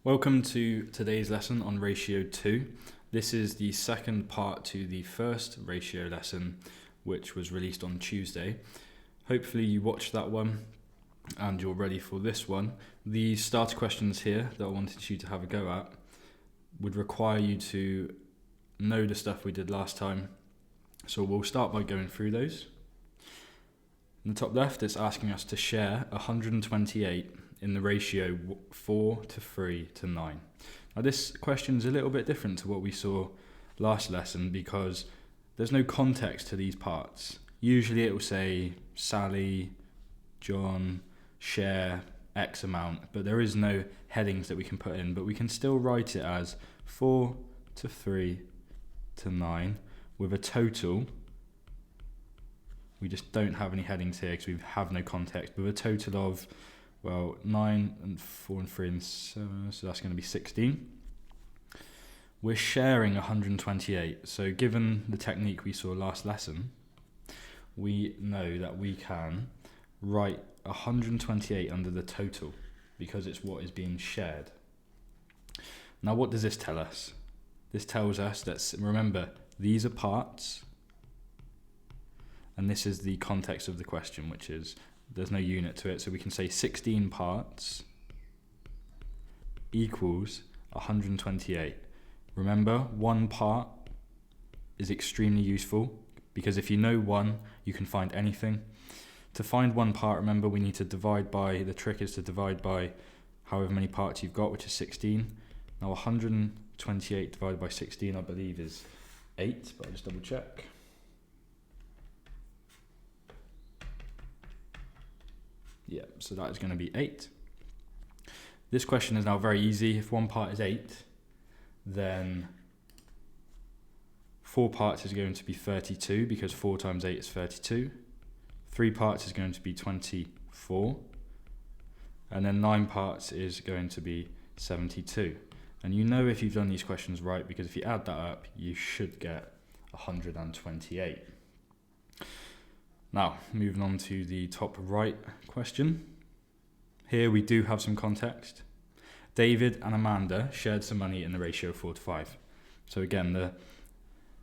Welcome to today's lesson on ratio 2. This is the second part to the first ratio lesson, which was released on Tuesday. Hopefully you watched that one and you're ready for this one. The starter questions here that I wanted you to have a go at would require you to know the stuff we did last time. So we'll start by going through those. In the top left, it's asking us to share 128 in the ratio 4 to 3 to 9. Now this question is a little bit different to what we saw last lesson because there's no context to these parts. Usually it will say Sally, John, share X amount, but there is no headings that we can put in, but we can still write it as 4 to 3 to 9 with a total. We just don't have any headings here because we have no context, with a total of 9 and 4 and 3 and 7, so that's going to be 16. We're sharing 128, so given the technique we saw last lesson, we know that we can write 128 under the total because it's what is being shared. Now what does this tell us? This tells us that, remember, these are parts, and this is the context of the question, which is there's no unit to it, so we can say 16 parts equals 128. Remember, one part is extremely useful because if you know one, you can find anything. To find one part, remember, we need to divide by, the trick is to divide by however many parts you've got, which is 16. Now 128 divided by 16, I believe, is 8, but I'll just double check. Yeah, so that is going to be 8. This question is now very easy. If one part is 8, then 4 parts is going to be 32 because 4 times 8 is 32. 3 parts is going to be 24. And then 9 parts is going to be 72. And you know if you've done these questions right, because if you add that up, you should get 128. Now, moving on to the top right question. Here we do have some context. David and Amanda shared some money in the ratio 4 to 5. So again, the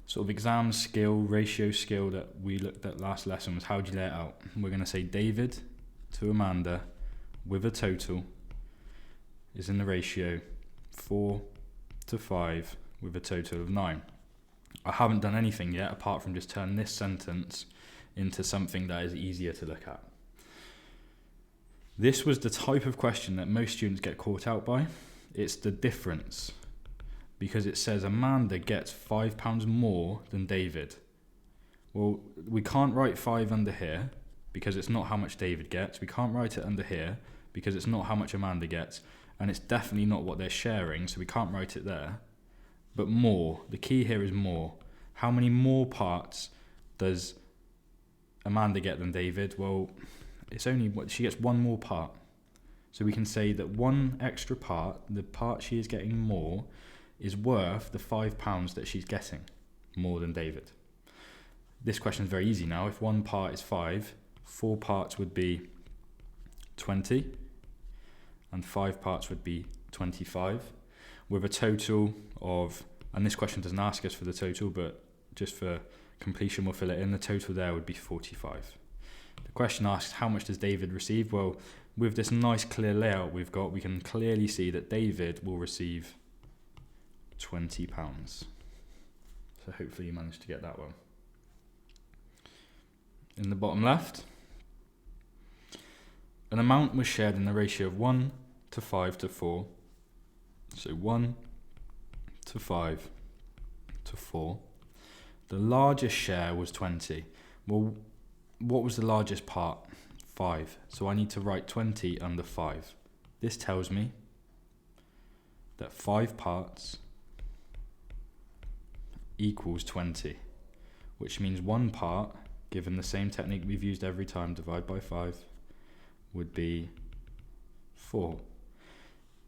sort of exam skill, ratio skill that we looked at last lesson was how do you lay it out? We're going to say David to Amanda with a total is in the ratio 4 to 5 with a total of 9. I haven't done anything yet apart from just turn this sentence into something that is easier to look at. This was the type of question that most students get caught out by. It's the difference, because it says Amanda gets £5 more than David. Well, we can't write 5 under here because it's not how much David gets. We can't write it under here because it's not how much Amanda gets, and it's definitely not what they're sharing, so we can't write it there. But more, the key here is more. How many more parts does Amanda get than David? Well, it's only she gets one more part. So we can say that one extra part, the part she is getting more, is worth the £5 that she's getting more than David. This question is very easy now. If one part is 5, 4 parts would be 20, and 5 parts would be 25, with a total of, and this question doesn't ask us for the total, but just for completion we'll fill it in, the total there would be 45. The question asks how much does David receive? Well, with this nice clear layout we've got, we can clearly see that David will receive £20. So hopefully you managed to get that one. In the bottom left, an amount was shared in the ratio of 1 to 5 to 4. So 1 to 5 to 4. The largest share was 20. Well, what was the largest part? 5. So I need to write 20 under 5. This tells me that 5 parts equals 20, which means one part, given the same technique we've used every time, divide by 5, would be 4.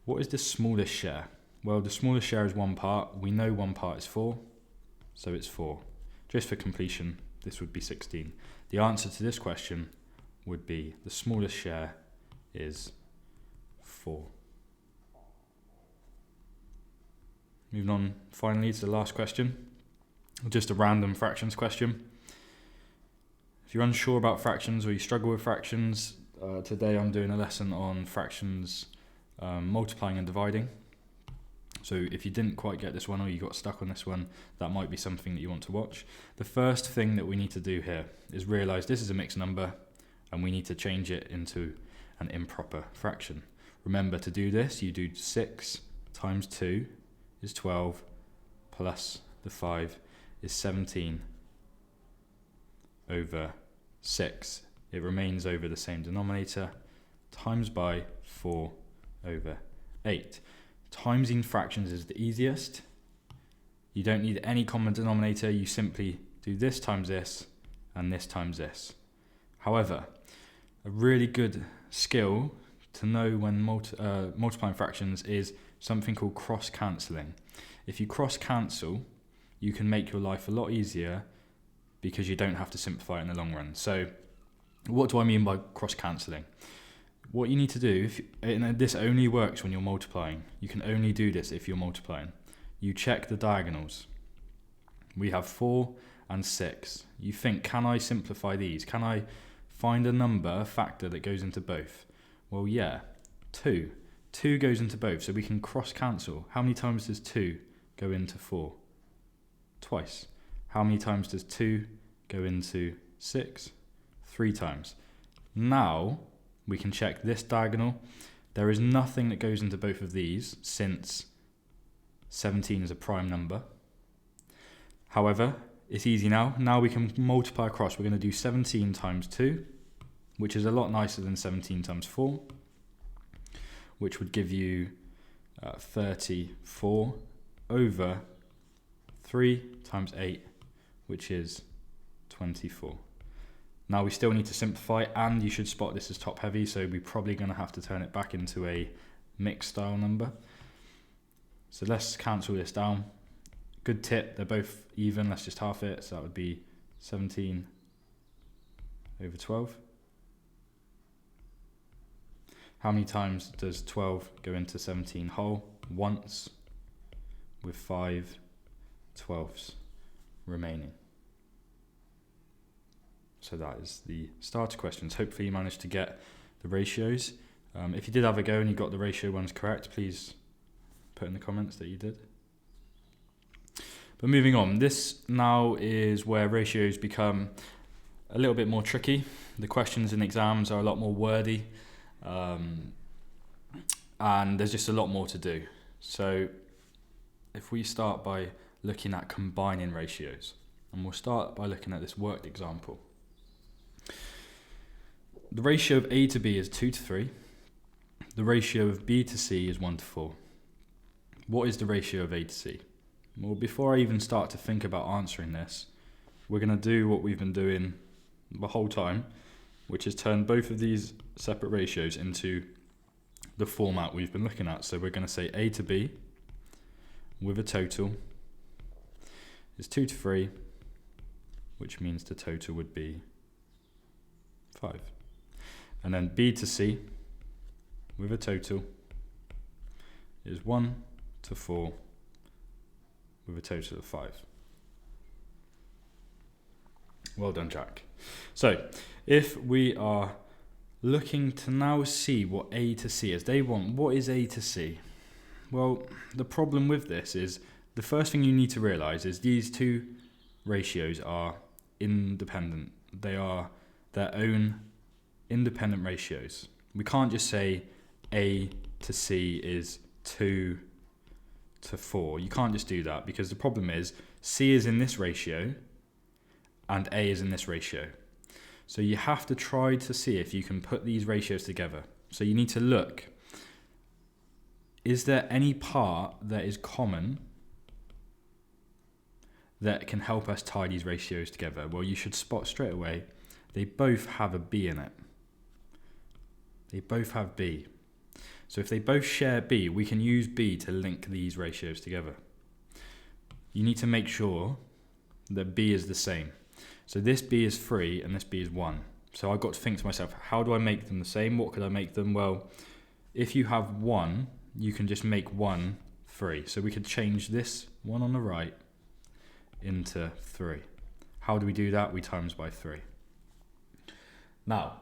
What is the smallest share? Well, the smallest share is 1 part. We know 1 part is 4, so it's 4. Just for completion, this would be 16. The answer to this question would be the smallest share is 4. moving on finally to the last question, just a random fractions question. If you're unsure about fractions or you struggle with fractions, today I'm doing a lesson on fractions, multiplying and dividing. So if you didn't quite get this one or you got stuck on this one, that might be something that you want to watch. The first thing that we need to do here is realise this is a mixed number and we need to change it into an improper fraction. Remember, to do this, you do 6 times 2 is 12 plus the 5 is 17 over 6. It remains over the same denominator, times by 4 over 8. Timesing fractions is the easiest. You don't need any common denominator. You simply do this times this and this times this. However, a really good skill to know when multiplying fractions is something called cross-cancelling. If you cross-cancel, you can make your life a lot easier because you don't have to simplify it in the long run. So what do I mean by cross-cancelling? What you need to do, and this only works when you're multiplying. You can only do this if you're multiplying. You check the diagonals. We have 4 and 6. You think, can I simplify these? Can I find a number, a factor that goes into both? Well, yeah, 2. 2 goes into both, so we can cross-cancel. How many times does 2 go into 4? Twice. How many times does 2 go into 6? 3 times. Now, we can check this diagonal. There is nothing that goes into both of these since 17 is a prime number. However, it's easy now. Now we can multiply across. We're going to do 17 times 2, which is a lot nicer than 17 times 4, which would give you 34 over 3 times 8, which is 24. Now we still need to simplify, and you should spot this as top heavy, so we're probably going to have to turn it back into a mixed style number. So let's cancel this down. Good tip, they're both even, let's just half it, so that would be 17 over 12. How many times does 12 go into 17 whole? Once, with 5 twelfths remaining. So that is the starter questions. Hopefully you managed to get the ratios. If you did have a go and you got the ratio ones correct, please put in the comments that you did. But moving on, this now is where ratios become a little bit more tricky. The questions in exams are a lot more wordy, and there's just a lot more to do. So if we start by looking at combining ratios, and we'll start by looking at this worked example. The ratio of A to B is 2 to 3. The ratio of B to C is 1 to 4. What is the ratio of A to C? Well, before I even start to think about answering this, we're going to do what we've been doing the whole time, which is turn both of these separate ratios into the format we've been looking at. So we're going to say A to B with a total is 2 to 3, which means the total would be 5. And then B to C with a total is 1 to 4 with a total of 5. Well done, Jack. So if we are looking to now see what A to C is, they want, what is A to C? Well, the problem with this is the first thing you need to realise is these two ratios are independent. They are their own independent ratios. We can't just say A to C is 2 to 4. You can't just do that, because the problem is C is in this ratio and A is in this ratio. So you have to try to see if you can put these ratios together. So you need to look, is there any part that is common that can help us tie these ratios together? Well, you should spot straight away they both have a B in it. They both have B. So if they both share B, we can use B to link these ratios together. You need to make sure that B is the same. So this B is 3 and this B is 1. So I've got to think to myself, how do I make them the same? What could I make them? Well, if you have 1, you can just make 1 3. So we could change this one on the right into 3. How do we do that? We times by 3. Now,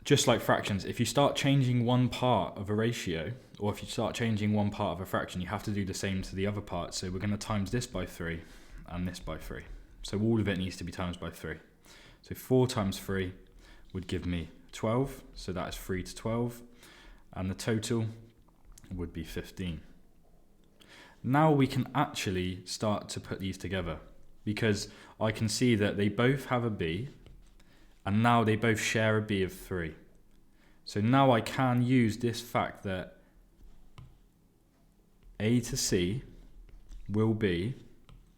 just like fractions, if you start changing one part of a ratio, or if you start changing one part of a fraction, you have to do the same to the other part. So we're going to times this by 3 and this by 3. So all of it needs to be times by 3. So 4 times 3 would give me 12. So that is 3 to 12. And the total would be 15. Now we can actually start to put these together, because I can see that they both have a b, and now they both share a b of 3. So now I can use this fact that a to c will be,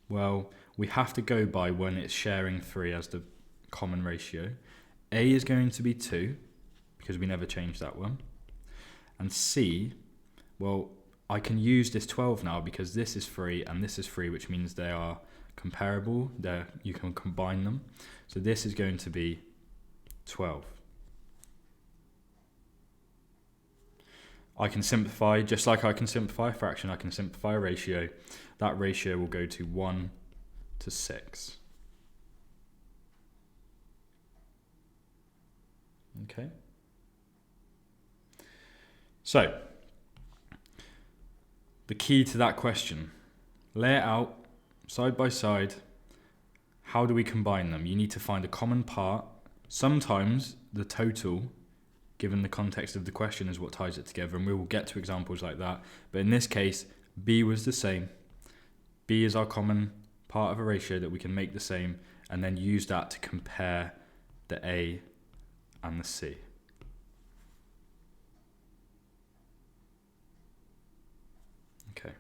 well, we have to go by when it's sharing 3 as the common ratio. A is going to be 2, because we never changed that one. And c, well, I can use this 12 now because this is 3 and this is 3, which means they are comparable. You can combine them. So this is going to be 12. I can simplify, just like I can simplify a fraction, I can simplify a ratio. That ratio will go to 1 to 6. Okay. So, the key to that question, lay it out side by side. How do we combine them? You need to find a common part. Sometimes the total, given the context of the question, is what ties it together, and we will get to examples like that. But in this case, b was the same. B is our common part of a ratio that we can make the same, and then use that to compare the a and the c. Okay.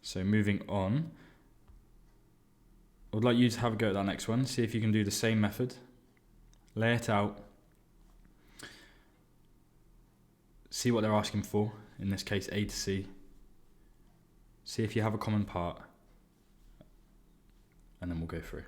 So moving on, I would like you to have a go at that next one. See if you can do the same method. Lay it out. See what they're asking for, in this case a to c. See if you have a common part, and then we'll go through.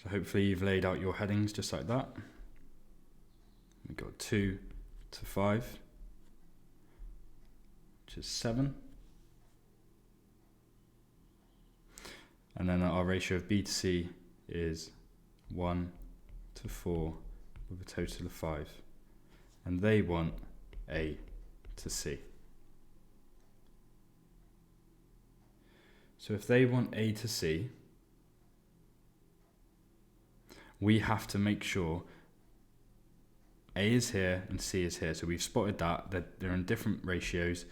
So hopefully you've laid out your headings just like that. We've got 2 to 5, which is 7. And then our ratio of b to c is 1 to 4 with a total of 5. And they want a to c. So if they want a to c, we have to make sure a is here and c is here. So we've spotted that they're in different ratios,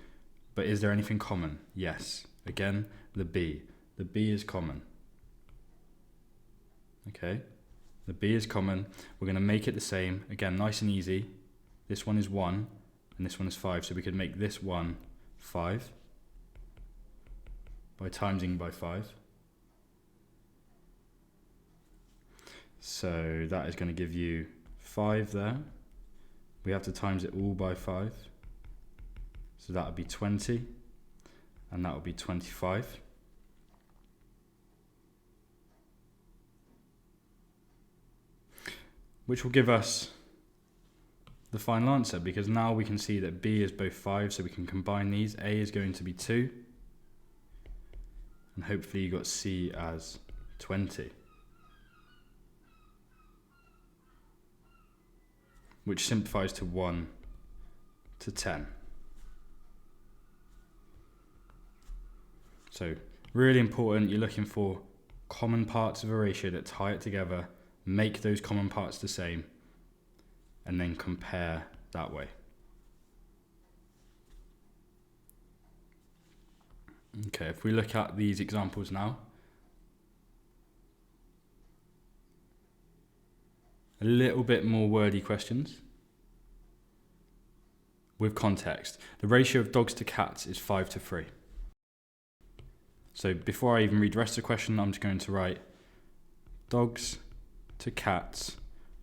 but is there anything common? Yes. Again, the b. The b is common. Okay, the b is common. We're going to make it the same. Again, nice and easy. This one is 1 and this one is 5. So we could make this one 5 by timesing by 5. So that is going to give you 5 there. We have to times it all by 5. So that would be 20. And that would be 25. Which will give us the final answer, because now we can see that b is both 5, so we can combine these. A is going to be 2. And hopefully you got c as 20. Which simplifies to 1 to 10. So really important, you're looking for common parts of a ratio that tie it together, make those common parts the same, and then compare that way. Okay, if we look at these examples now, a little bit more wordy questions. with context. The ratio of dogs to cats is 5:3. So before I even read the rest of the question, I'm just going to write dogs to cats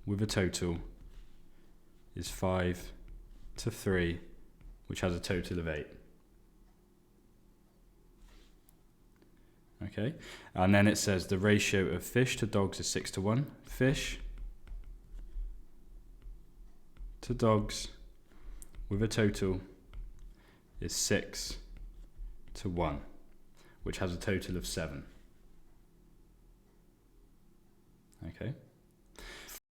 with a total is 5:3, which has a total of 8. Okay, and then it says the ratio of fish to dogs is 6:1. Fish to dogs with a total is 6:1, which has a total of 7. Okay.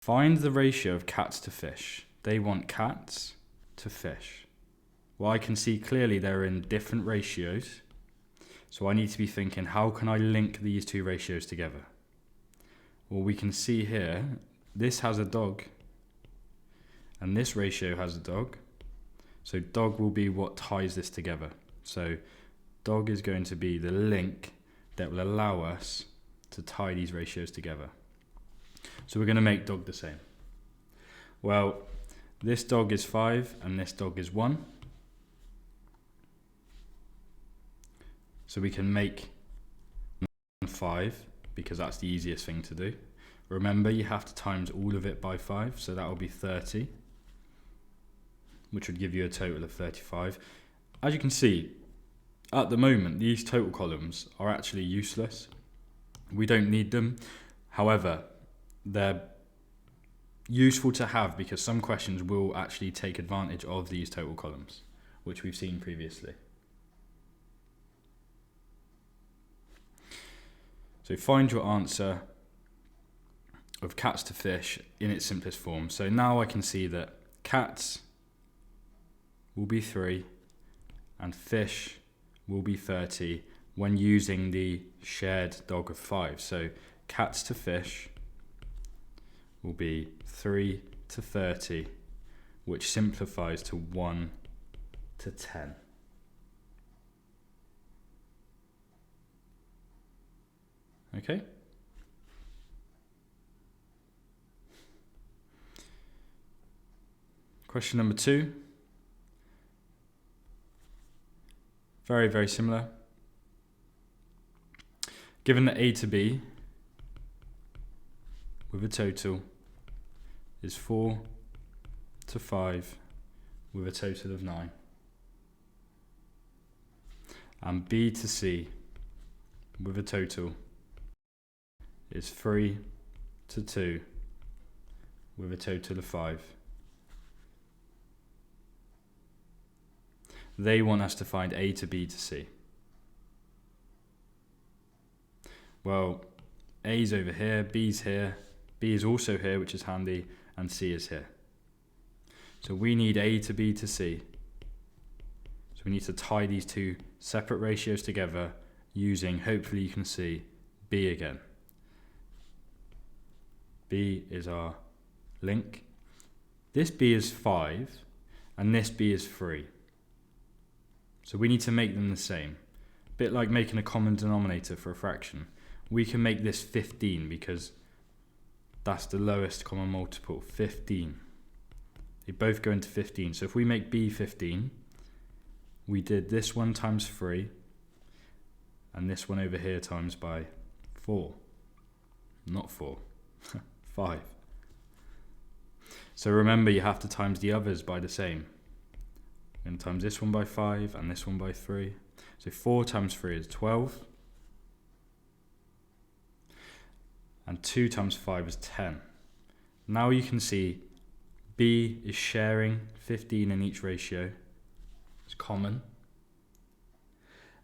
Find the ratio of cats to fish. They want cats to fish. Well, I can see clearly they're in different ratios. So I need to be thinking, how can I link these two ratios together? Well, we can see here, this has a dog, and this ratio has a dog. So dog will be what ties this together. So dog is going to be the link that will allow us to tie these ratios together. So we're going to make dog the same. Well, this dog is 5 and this dog is 1. So we can make 5 because that's the easiest thing to do. Remember, you have to times all of it by 5, so that will be 30, which would give you a total of 35. As you can see, at the moment, these total columns are actually useless. We don't need them. However, they're useful to have because some questions will actually take advantage of these total columns, which we've seen previously. So find your answer of cats to fish in its simplest form. So now I can see that cats will be 3 and fish will be 30 when using the shared dog of 5. So cats to fish will be 3 to 30, which simplifies to 1 to 10. Okay. Question number 2. Very, very similar. Given that A to B with a total is 4 to 5 with a total of 9. And B to C with a total is 3 to 2 with a total of 5. They want us to find A to B to C. Well, A's over here, B's here, B is also here, which is handy, and C is here. So we need A to B to C. So we need to tie these two separate ratios together using, hopefully you can see, B again. B is our link. This B is 5 and this B is 3. So we need to make them the same. A bit like making a common denominator for a fraction. We can make this 15 because that's the lowest common multiple, 15. They both go into 15. So if we make B 15, we did this one times 3 and this one over here times by 4. Not 4. 5. So remember, you have to times the others by the same. We're going to times this one by 5 and this one by 3. So 4 times 3 is 12. And 2 times 5 is 10. Now you can see B is sharing 15 in each ratio. It's common.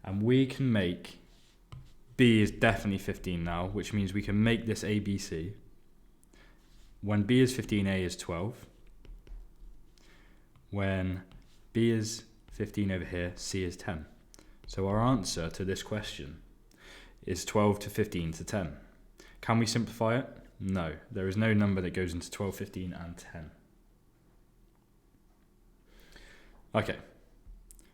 And we can make B is definitely 15 now, which means we can make this ABC. When B is 15, A is 12. When B is 15 over here, C is 10. So our answer to this question is 12 to 15 to 10. Can we simplify it? No. There is no number that goes into 12, 15 and 10. Okay.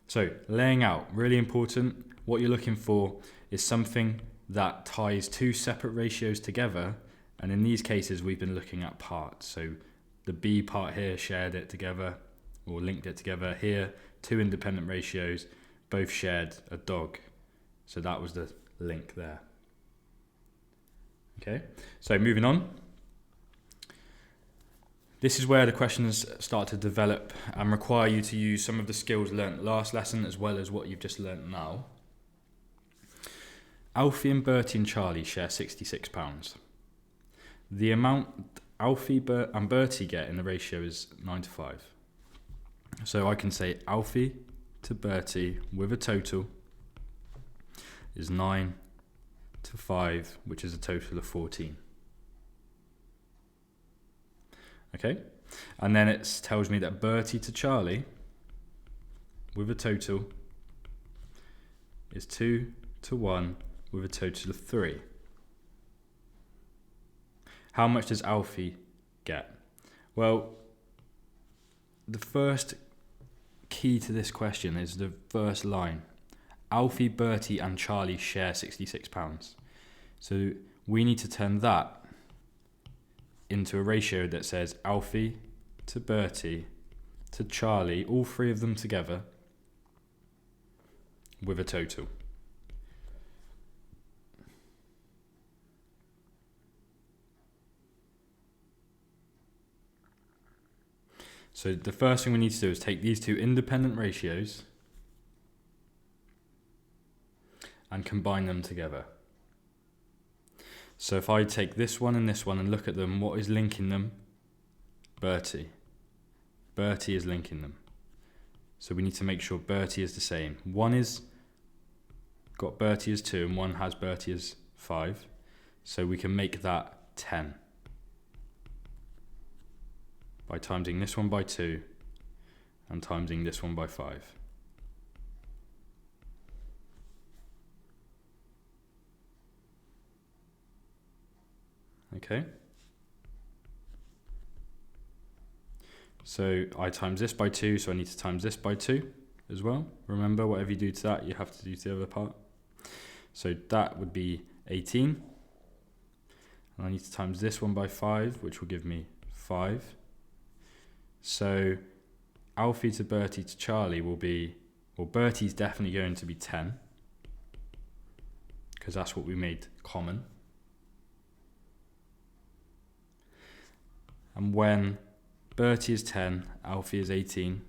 So laying out, really important. What you're looking for is something that ties two separate ratios together. And in these cases, we've been looking at parts. So the B part here shared it together or linked it together. Here, two independent ratios, both shared a dog. So that was the link there. Okay, so moving on. This is where the questions start to develop and require you to use some of the skills learnt last lesson as well as what you've just learnt now. Alfie and Bertie and Charlie share £66. The amount Alfie and Bertie get in the ratio is 9:5. So I can say Alfie to Bertie with a total is 9:5, which is a total of 14. Okay, and then it tells me that Bertie to Charlie with a total is 2:1 with a total of 3. How much does Alfie get? Well, the first key to this question is the first line. Alfie, Bertie and Charlie share £66. So we need to turn that into a ratio that says Alfie to Bertie to Charlie, all three of them together, with a total. So the first thing we need to do is take these two independent ratios and combine them together. So if I take this one and look at them, what is linking them? Bertie. Bertie is linking them. So we need to make sure Bertie is the same. One is got Bertie as 2 and one has Bertie as 5. So we can make that 10 by timesing this one by 2 and timesing this one by 5. Okay. So I times this by 2, so I need to times this by 2 as well. Remember, whatever you do to that, you have to do to the other part. So that would be 18. And I need to times this one by 5, which will give me 5. So Alfie to Bertie to Charlie will be, well, Bertie's definitely going to be 10, because that's what we made common. And when Bertie is 10, Alfie is 18.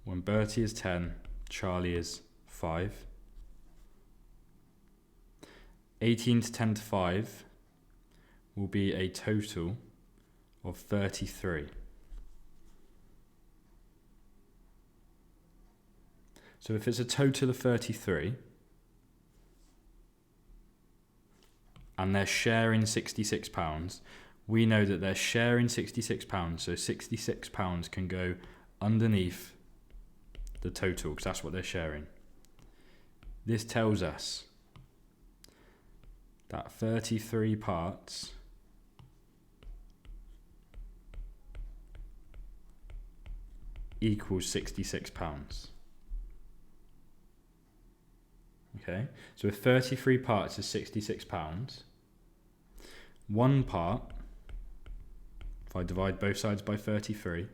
When Bertie is 10, Charlie is 5. 18 to 10 to 5 will be a total of 33. So if it's a total of 33, and they're sharing £66, we know that they're sharing £66, so £66 can go underneath the total, because that's what they're sharing. This tells us that 33 parts equals £66. Okay, so if 33 parts is £66, one part, if I divide both sides by 33,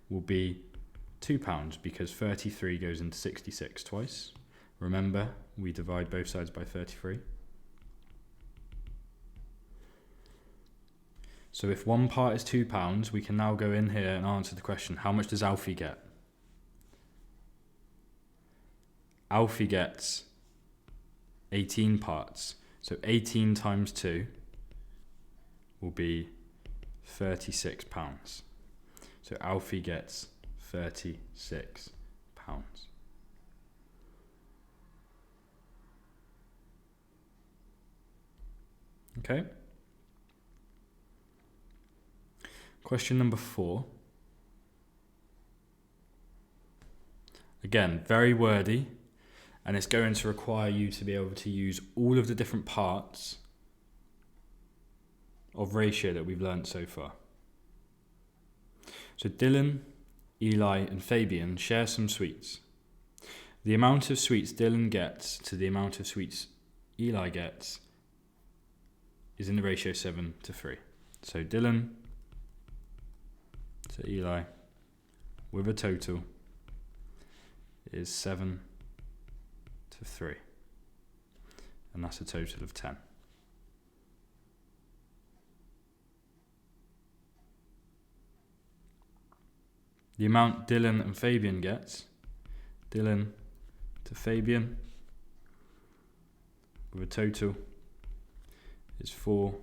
will be £2, because 33 goes into 66 twice. Remember, we divide both sides by 33. So if one part is £2, we can now go in here and answer the question, how much does Alfie get? Alfie gets 18 parts. So 18 times 2 will be £36. So Alfie gets £36. Okay. Question number 4. Again, very wordy, and it's going to require you to be able to use all of the different parts of ratio that we've learnt so far. So Dylan, Eli and Fabian share some sweets. The amount of sweets Dylan gets to the amount of sweets Eli gets is in the ratio 7 to 3. So Dylan to Eli with a total is 7 to 3. And that's a total of 10. The amount Dylan and Fabian gets, Dylan to Fabian with a total is 4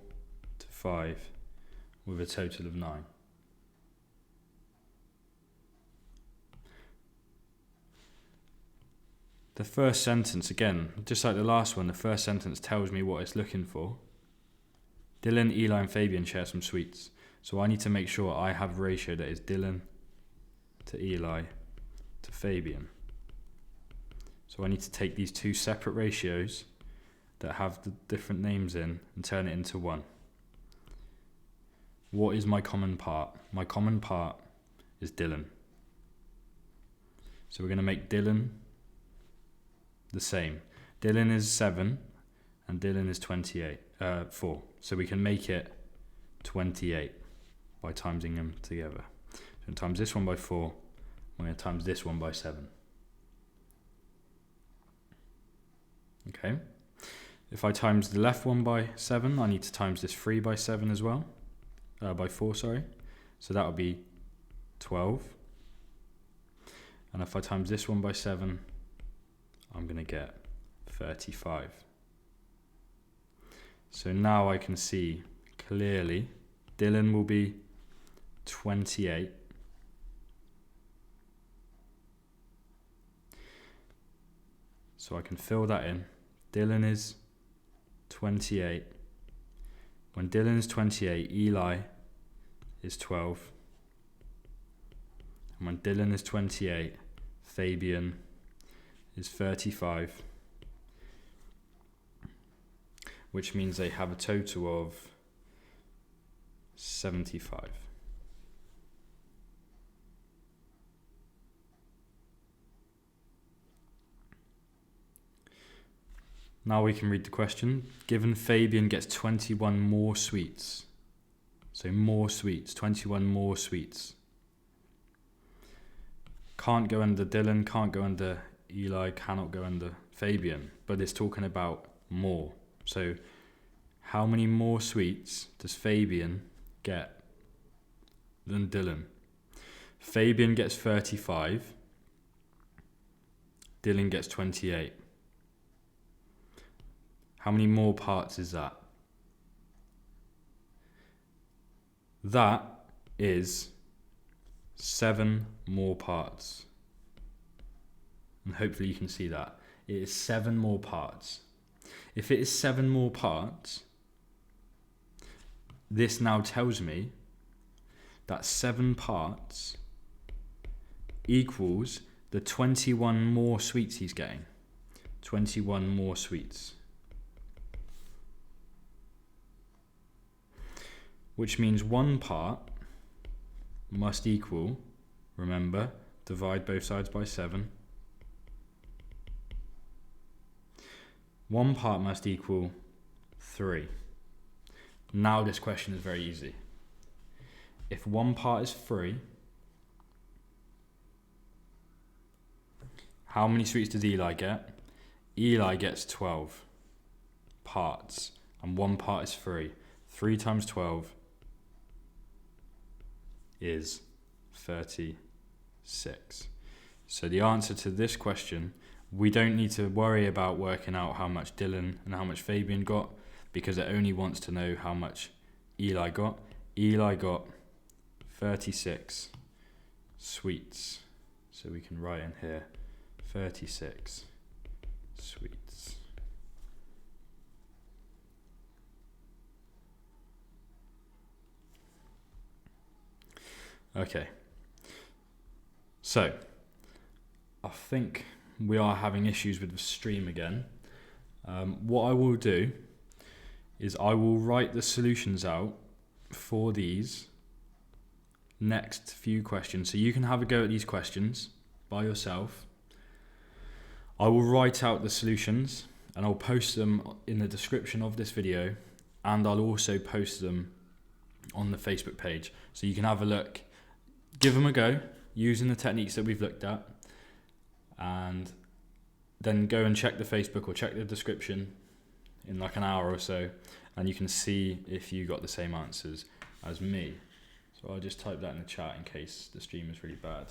to 5 with a total of 9. The first sentence, again, just like the last one, the first sentence tells me what it's looking for. Dylan, Eli and Fabian share some sweets. So I need to make sure I have a ratio that is Dylan to Eli to Fabian. So I need to take these two separate ratios that have the different names in and turn it into one. What is my common part? My common part is Dylan. So we're going to make Dylan the same. Dylan is 7 and Dylan is 4. So we can make it 28 by timesing them together. So times this one by 4, I'm going to times this one by 7. Okay. If I times the left one by 7, I need to times this 3 by 7 as well. By 4, sorry. So that would be 12. And if I times this one by 7, I'm going to get 35. So now I can see clearly Dylan will be 28. So I can fill that in. Dylan is 28. When Dylan is 28, Eli is 12. And when Dylan is 28, Fabian is 35. Which means they have a total of 75. Now we can read the question. Given Fabian gets 21 more sweets. So more sweets, 21 more sweets. Can't go under Dylan, can't go under Eli, cannot go under Fabian. But it's talking about more. So how many more sweets does Fabian get than Dylan? Fabian gets 35. Dylan gets 28. How many more parts is that? That is 7 more parts. And hopefully you can see that. It is 7 more parts. If it is 7 more parts, this now tells me that 7 parts equals the 21 more sweets he's getting. 21 more sweets. Which means 1 part must equal, remember, divide both sides by 7. 1 part must equal 3. Now this question is very easy. If 1 part is 3, how many sweets does Eli get? Eli gets 12 parts, and 1 part is 3. 3 times 12 is 36. So the answer to this question, we don't need to worry about working out how much Dylan and how much Fabian got, because it only wants to know how much Eli got. Eli got 36 sweets. So we can write in here 36 sweets. Okay, so I think we are having issues with the stream again. What I will do is I will write the solutions out for these next few questions. So you can have a go at these questions by yourself. I will write out the solutions and I'll post them in the description of this video, and I'll also post them on the Facebook page. So you can have a look. Give them a go, using the techniques that we've looked at, and then go and check the Facebook or check the description in like an hour or so, and you can see if you got the same answers as me. So I'll just type that in the chat in case the stream is really bad.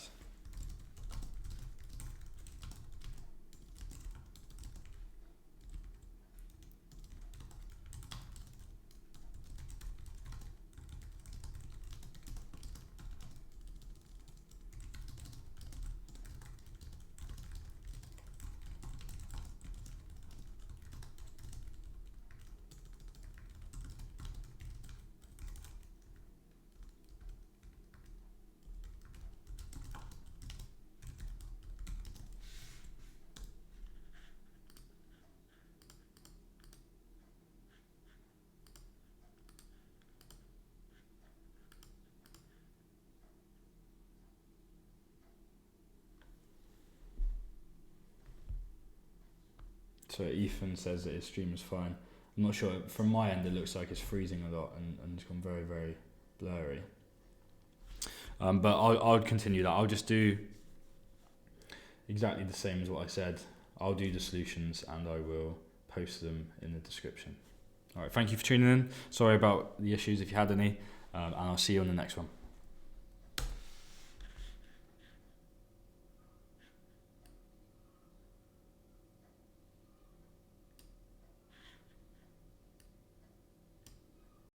So Ethan says that his stream is fine. I'm not sure. From my end, it looks like it's freezing a lot and it's gone very, very blurry. But I'll continue that. I'll just do exactly the same as what I said. I'll do the solutions and I will post them in the description. All right, thank you for tuning in. Sorry about the issues if you had any, and I'll see you on the next one.